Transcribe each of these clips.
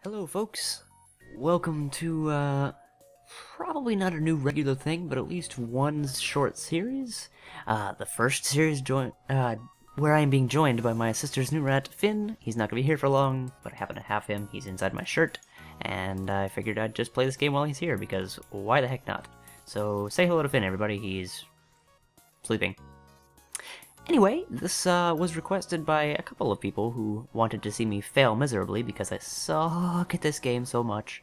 Hello folks, welcome to probably not a new regular thing, but at least one short series. The first series where I am being joined by my sister's new rat, Finn. He's not gonna be here for long, but I happen to have him. He's inside my shirt, and I figured I'd just play this game while he's here, because why the heck not? So say hello to Finn, everybody. He's sleeping. Anyway, this was requested by a couple of people who wanted to see me fail miserably because I suck at this game so much.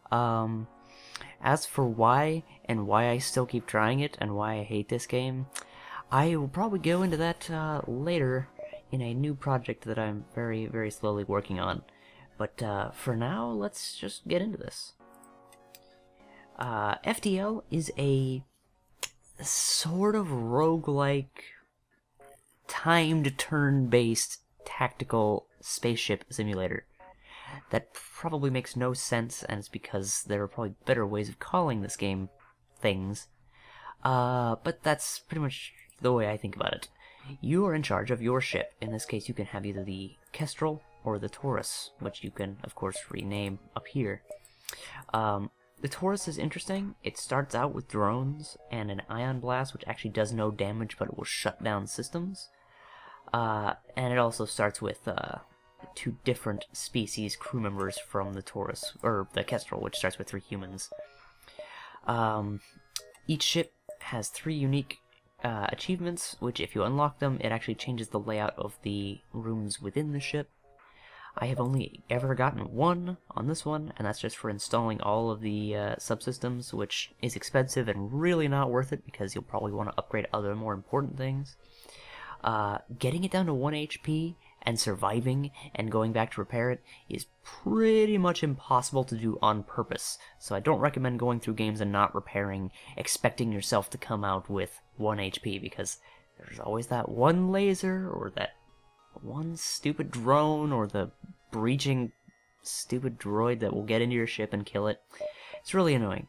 As for why, and why I still keep trying it, and why I hate this game, I will probably go into that later in a new project that I'm very, very slowly working on. But for now, let's just get into this. FTL is a sort of roguelike, timed turn-based tactical spaceship simulator that probably makes no sense, and it's because there are probably better ways of calling this game things. But that's pretty much the way I think about it. You are in charge of your ship. In this case, you can have either the Kestrel or the Taurus, which you can, of course, rename up here. The Taurus is interesting. It starts out with drones and an ion blast, which actually does no damage, but it will shut down systems. And it also starts with two different species crew members from the Taurus, or the Kestrel, which starts with 3 humans. Each ship has 3 unique achievements, which if you unlock them, it actually changes the layout of the rooms within the ship. I have only ever gotten 1 on this one, and that's just for installing all of the subsystems, which is expensive and really not worth it because you'll probably want to upgrade other more important things. Getting it down to 1 HP and surviving and going back to repair it is pretty much impossible to do on purpose, so I don't recommend going through games and not repairing, expecting yourself to come out with 1 HP, because there's always that one laser, or that one stupid drone, or the breaching stupid droid that will get into your ship and kill it. It's really annoying.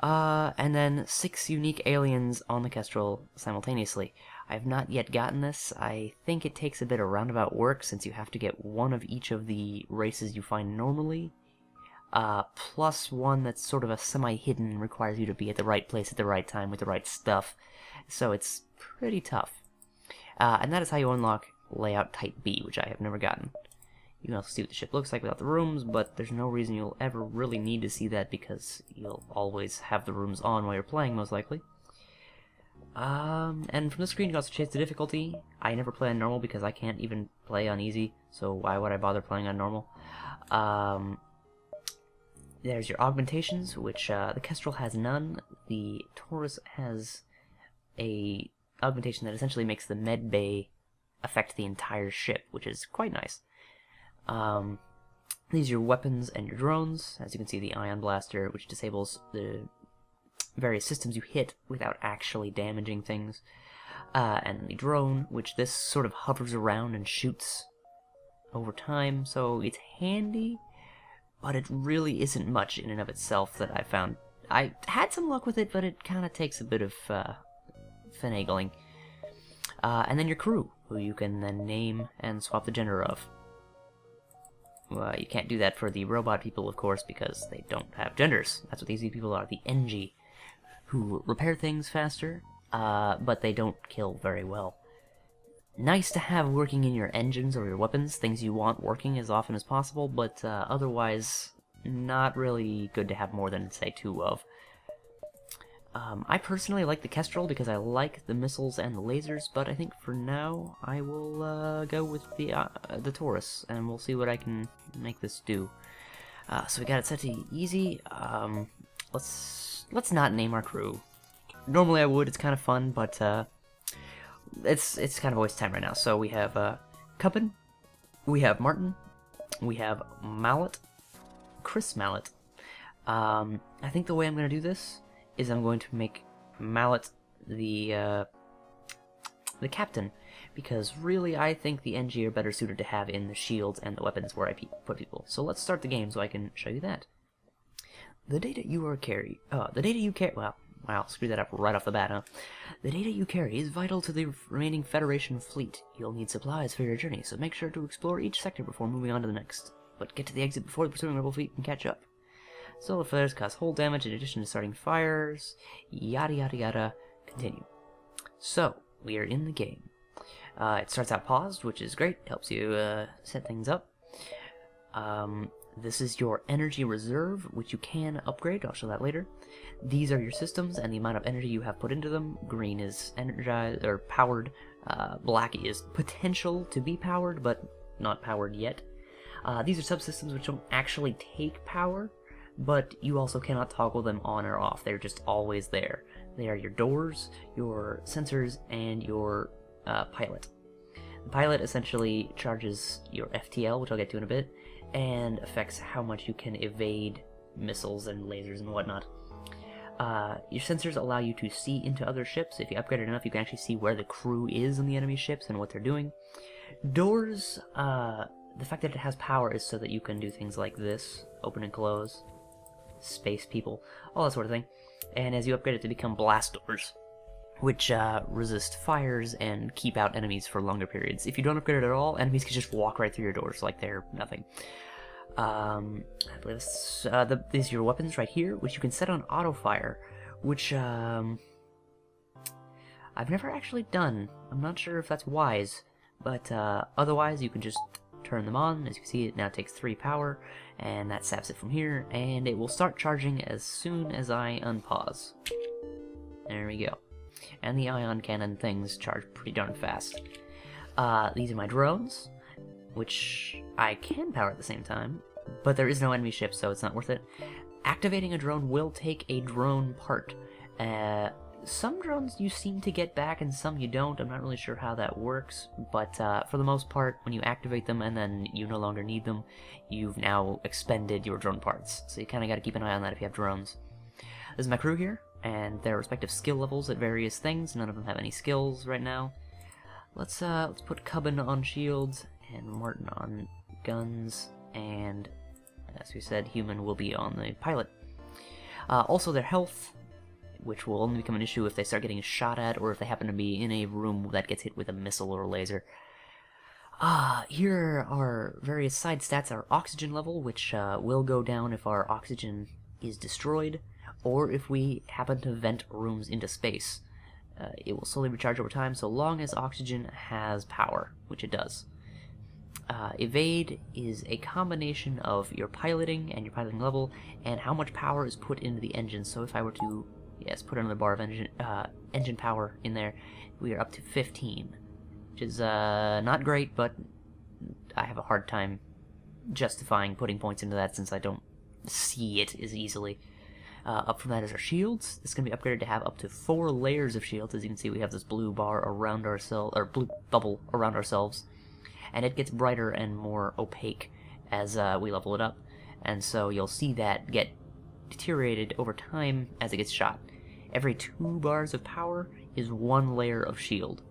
And then 6 unique aliens on the Kestrel simultaneously. I have not yet gotten this. I think it takes a bit of roundabout work, since you have to get 1 of each of the races you find normally, plus 1 that's sort of a semi-hidden and requires you to be at the right place at the right time with the right stuff. So it's pretty tough. And that is how you unlock Layout Type B, which I have never gotten. You can also see what the ship looks like without the rooms, but there's no reason you'll ever really need to see that because you'll always have the rooms on while you're playing, most likely. And from the screen you can also change the difficulty. I never play on normal because I can't even play on easy, so why would I bother playing on normal? There's your augmentations, which the Kestrel has none. The Taurus has a augmentation that essentially makes the med bay affect the entire ship, which is quite nice. These are your weapons and your drones. As you can see, the ion blaster, which disables the various systems you hit without actually damaging things, and the drone, which this sort of hovers around and shoots over time, so it's handy, but it really isn't much in and of itself that I found. I had some luck with it, but it kind of takes a bit of finagling. And then your crew, who you can then name and swap the gender of. You can't do that for the robot people, of course, because they don't have genders. That's what these people are, the NG, who repair things faster, but they don't kill very well. Nice to have working in your engines or your weapons, things you want working as often as possible, but otherwise not really good to have more than, say, 2 of. I personally like the Kestrel because I like the missiles and the lasers, but I think for now I will go with the Taurus, and we'll see what I can make this do. So we got it set to easy. Let's not name our crew. Normally I would, it's kind of fun, but it's kind of a waste of time right now. So we have Cubbin, we have Martin, we have Mallet, Chris Mallet. I think the way I'm going to do this is I'm going to make Mallet the captain, because really I think the NG are better suited to have in the shields and the weapons where I put people. So let's start the game so I can show you that. The data you carry, wow, screwed that up right off the bat, huh? The data you carry is vital to the remaining Federation fleet. You'll need supplies for your journey, so make sure to explore each sector before moving on to the next. but get to the exit before the pursuing rebel fleet can catch up. Solar flares cause hull damage in addition to starting fires, yada yada yada, continue. So, we are in the game. It starts out paused, which is great, helps you set things up. This is your energy reserve, which you can upgrade, I'll show that later. These are your systems and the amount of energy you have put into them. Green is energized, or powered, black is potential to be powered, but not powered yet. These are subsystems which don't actually take power, but you also cannot toggle them on or off. They're just always there. They are your doors, your sensors, and your pilot. The pilot essentially charges your FTL, which I'll get to in a bit, and affects how much you can evade missiles and lasers and whatnot. Your sensors allow you to see into other ships. If you upgrade it enough, you can actually see where the crew is on the enemy ships and what they're doing. Doors, the fact that it has power is so that you can do things like this, open and close, space people, all that sort of thing. And as you upgrade it to become blast doors, which resist fires and keep out enemies for longer periods. If you don't upgrade it at all, enemies can just walk right through your doors like they're nothing. I believe these are your weapons right here, which you can set on auto fire, which I've never actually done. I'm not sure if that's wise, but otherwise you can just turn them on. As you can see, it now takes 3 power, and that saps it from here, and it will start charging as soon as I unpause. There we go. And the ion cannon things charge pretty darn fast. These are my drones, which I can power at the same time, but there is no enemy ship, so it's not worth it. Activating a drone will take a drone part. Some drones you seem to get back and some you don't. I'm not really sure how that works, but for the most part, when you activate them and then you no longer need them, you've now expended your drone parts. So you kind of got to keep an eye on that if you have drones. This is my crew here, and their respective skill levels at various things. None of them have any skills right now. Let's put Cubbin on shields and Martin on guns, and as we said, Human will be on the pilot. Also their health, which will only become an issue if they start getting shot at or if they happen to be in a room that gets hit with a missile or a laser. Here are various side stats. Our oxygen level, which will go down if our oxygen is destroyed, or if we happen to vent rooms into space. It will slowly recharge over time so long as oxygen has power, which it does. Evade is a combination of your piloting and your piloting level and how much power is put into the engine. So if I were to, yes, put another bar of engine power in there, we are up to 15, which is not great, but I have a hard time justifying putting points into that since I don't see it as easily. Up from that is our shields. This is going to be upgraded to have up to 4 layers of shields. As you can see, we have this blue bar around ourselves, or blue bubble around ourselves, and it gets brighter and more opaque as we level it up. And so you'll see that get deteriorated over time as it gets shot. Every 2 bars of power is 1 layer of shield.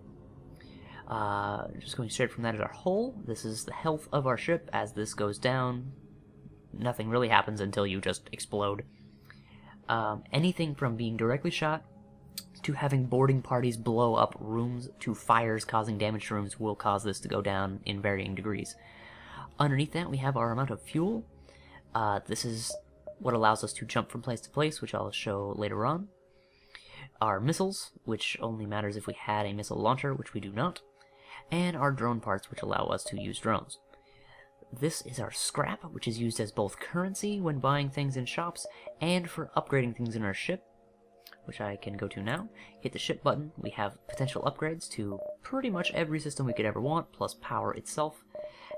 Just going straight from that is our hull. This is the health of our ship. As this goes down, nothing really happens until you just explode. Anything from being directly shot to having boarding parties blow up rooms to fires causing damage to rooms will cause this to go down in varying degrees. Underneath that we have our amount of fuel. This is what allows us to jump from place to place, which I'll show later on. Our missiles, which only matters if we had a missile launcher, which we do not. And our drone parts, which allow us to use drones. This is our scrap, which is used as both currency when buying things in shops and for upgrading things in our ship, which I can go to now. Hit the ship button. We have potential upgrades to pretty much every system we could ever want, plus power itself,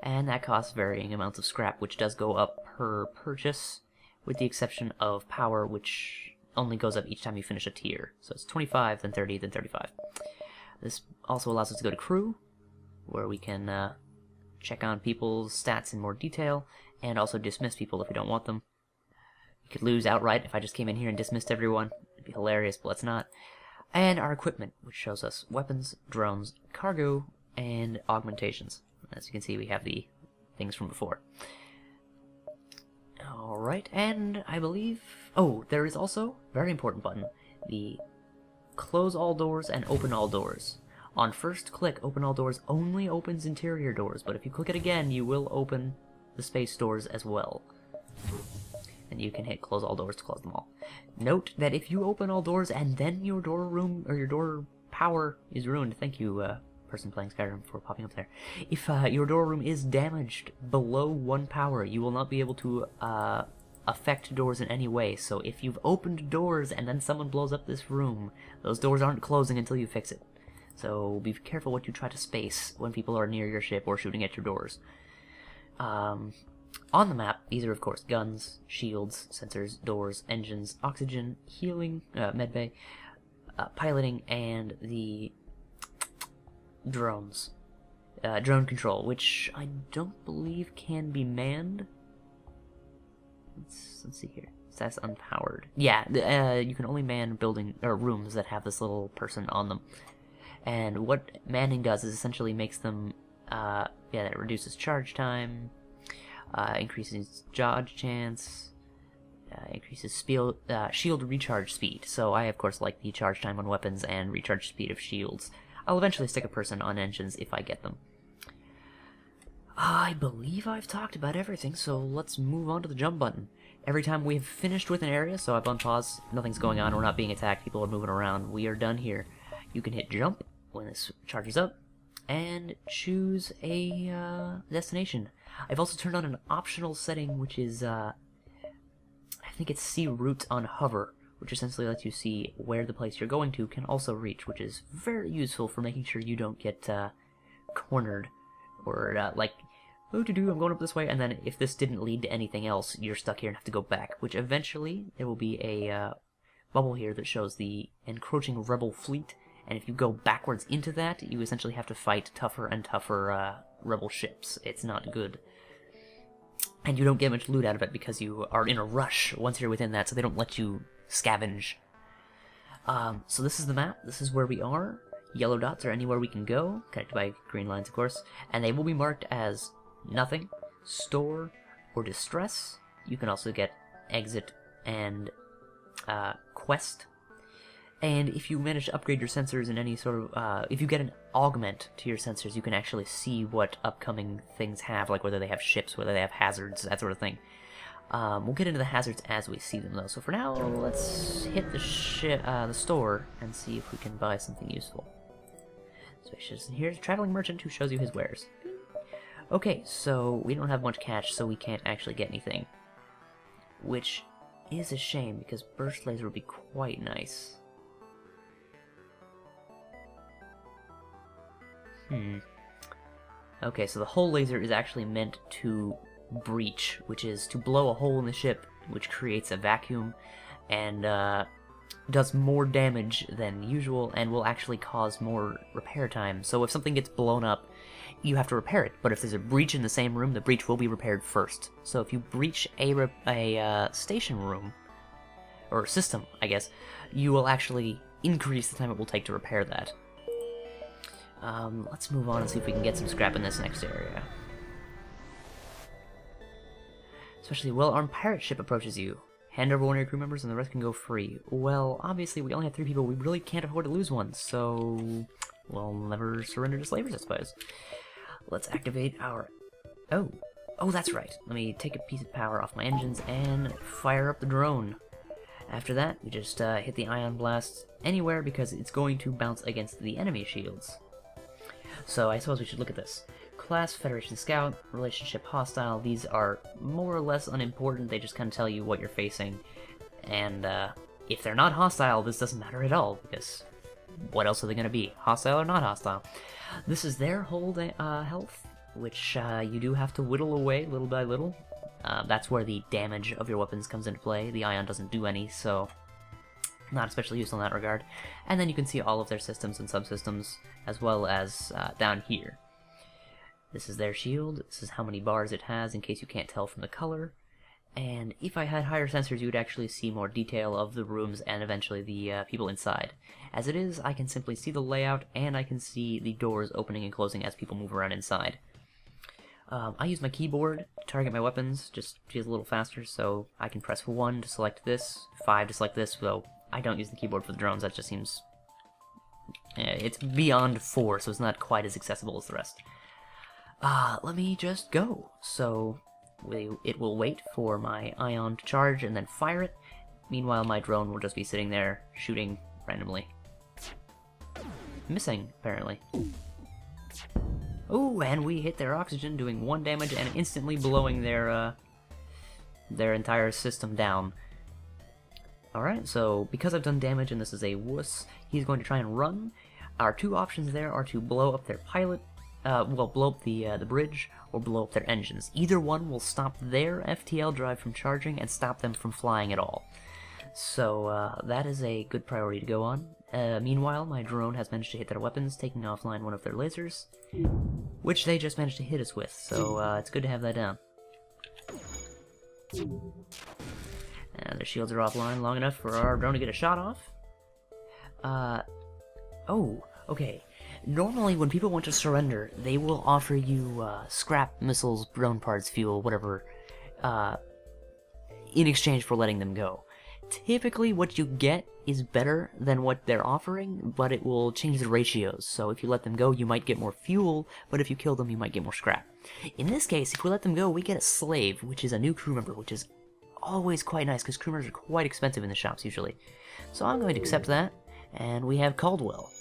and that costs varying amounts of scrap, which does go up per purchase, with the exception of power, which only goes up each time you finish a tier. So it's 25, then 30, then 35. This also allows us to go to crew, where we can check on people's stats in more detail, and also dismiss people if we don't want them. We could lose outright if I just came in here and dismissed everyone. It'd be hilarious, but let's not. And our equipment, which shows us weapons, drones, cargo, and augmentations. As you can see, we have the things from before. Alright, and I believe... Oh, there is also, very important button, the close all doors and open all doors. On first click, open all doors only opens interior doors, but if you click it again, you will open the space doors as well. And you can hit close all doors to close them all. Note that if you open all doors and then your door room, or your door power is ruined, thank you, person playing Skyrim, for popping up there. If your door room is damaged below 1 power, you will not be able to affect doors in any way. So if you've opened doors and then someone blows up this room, those doors aren't closing until you fix it. So be careful what you try to space when people are near your ship or shooting at your doors. On the map, these are of course guns, shields, sensors, doors, engines, oxygen, healing, medbay, piloting, and the drones. Drone control, which I don't believe can be manned. Let's see here. That's unpowered. Yeah, you can only man building or rooms that have this little person on them. And what manning does is essentially makes them, that reduces charge time, increases dodge chance, increases shield recharge speed. So I, of course, like the charge time on weapons and recharge speed of shields. I'll eventually stick a person on engines if I get them. I believe I've talked about everything, so let's move on to the jump button. Every time we've finished with an area, so I've unpaused, nothing's going on, we're not being attacked, people are moving around, we are done here. You can hit jump when this charges up, and choose a destination. I've also turned on an optional setting, which is, I think it's see route on hover, which essentially lets you see where the place you're going to can also reach, which is very useful for making sure you don't get cornered, or like, I'm going up this way, and then if this didn't lead to anything else, you're stuck here and have to go back, which eventually there will be a bubble here that shows the encroaching rebel fleet, and if you go backwards into that, you essentially have to fight tougher and tougher rebel ships. It's not good. And you don't get much loot out of it because you are in a rush once you're within that, so they don't let you scavenge. So this is the map, this is where we are. Yellow dots are anywhere we can go, connected by green lines of course, and they will be marked as nothing, store, or distress. You can also get exit and quest. And if you manage to upgrade your sensors in any sort of, if you get an augment to your sensors, you can actually see what upcoming things have, like whether they have ships, whether they have hazards, that sort of thing. We'll get into the hazards as we see them though, so for now, let's hit the store and see if we can buy something useful. Spacious, and here's a traveling merchant who shows you his wares. Okay, so we don't have much cash, so we can't actually get anything. Which is a shame, because burst laser would be quite nice. Okay, so the hull laser is actually meant to breach, which is to blow a hole in the ship, which creates a vacuum, and does more damage than usual, and will actually cause more repair time. So if something gets blown up, you have to repair it, but if there's a breach in the same room, the breach will be repaired first. So if you breach a station room, or system, I guess, you will actually increase the time it will take to repair that. Let's move on and see if we can get some scrap in this next area. Especially, well-armed pirate ship approaches you. Hand over one of your crew members and the rest can go free. Well, obviously we only have 3 people, we really can't afford to lose one, so we'll never surrender to slavers, I suppose. Let's activate our... Oh, that's right. Let me take a piece of power off my engines and fire up the drone. After that, we just hit the ion blast anywhere because it's going to bounce against the enemy shields. So I suppose we should look at this. Class, Federation Scout, Relationship Hostile, these are more or less unimportant, they just kind of tell you what you're facing. And if they're not hostile, this doesn't matter at all, because what else are they going to be? Hostile or not hostile? This is their whole health, which you do have to whittle away little by little. That's where the damage of your weapons comes into play. The ion doesn't do any, so not especially useful in that regard. And then you can see all of their systems and subsystems, as well as down here. This is their shield, this is how many bars it has in case you can't tell from the color. And if I had higher sensors, you would actually see more detail of the rooms and eventually the people inside. As it is, I can simply see the layout and I can see the doors opening and closing as people move around inside. I use my keyboard to target my weapons, just feels a little faster, so I can press 1 to select this, 5 to select this, though I don't use the keyboard for the drones, that just seems... it's beyond 4, so it's not quite as accessible as the rest. Let me just go. So, it will wait for my ion to charge and then fire it. Meanwhile, my drone will just be sitting there shooting randomly. Missing, apparently. Oh, and we hit their oxygen, doing 1 damage and instantly blowing their entire system down. Alright, so because I've done damage and this is a wuss, he's going to try and run. Our 2 options there are to blow up their pilot, blow up the bridge, or blow up their engines. Either one will stop their FTL drive from charging and stop them from flying at all. So that is a good priority to go on. Meanwhile, my drone has managed to hit their weapons, taking offline one of their lasers, which they just managed to hit us with, so it's good to have that down. And their shields are offline long enough for our drone to get a shot off. Oh, okay. Normally, when people want to surrender, they will offer you scrap, missiles, drone parts, fuel, whatever, in exchange for letting them go. Typically, what you get is better than what they're offering, but it will change the ratios. So if you let them go, you might get more fuel, but if you kill them, you might get more scrap. In this case, if we let them go, we get a slave, which is a new crew member, which is always quite nice, because crew members are quite expensive in the shops, usually. So I'm going to accept that, and we have Caldwell.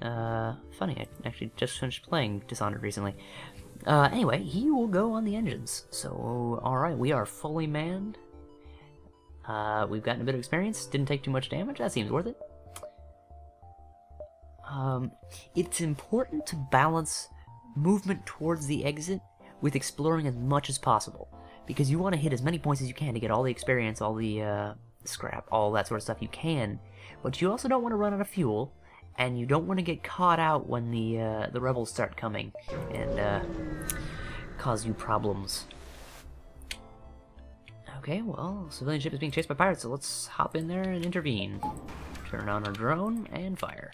Funny, I actually just finished playing Dishonored recently. Anyway, he will go on the engines. So, alright, we are fully manned. We've gotten a bit of experience, didn't take too much damage, that seems worth it. It's important to balance movement towards the exit with exploring as much as possible, because you want to hit as many points as you can to get all the experience, all the scrap, all that sort of stuff you can, but you also don't want to run out of fuel, and you don't want to get caught out when the rebels start coming and cause you problems. Okay, well, civilian ship is being chased by pirates, so let's hop in there and intervene. Turn on our drone and fire.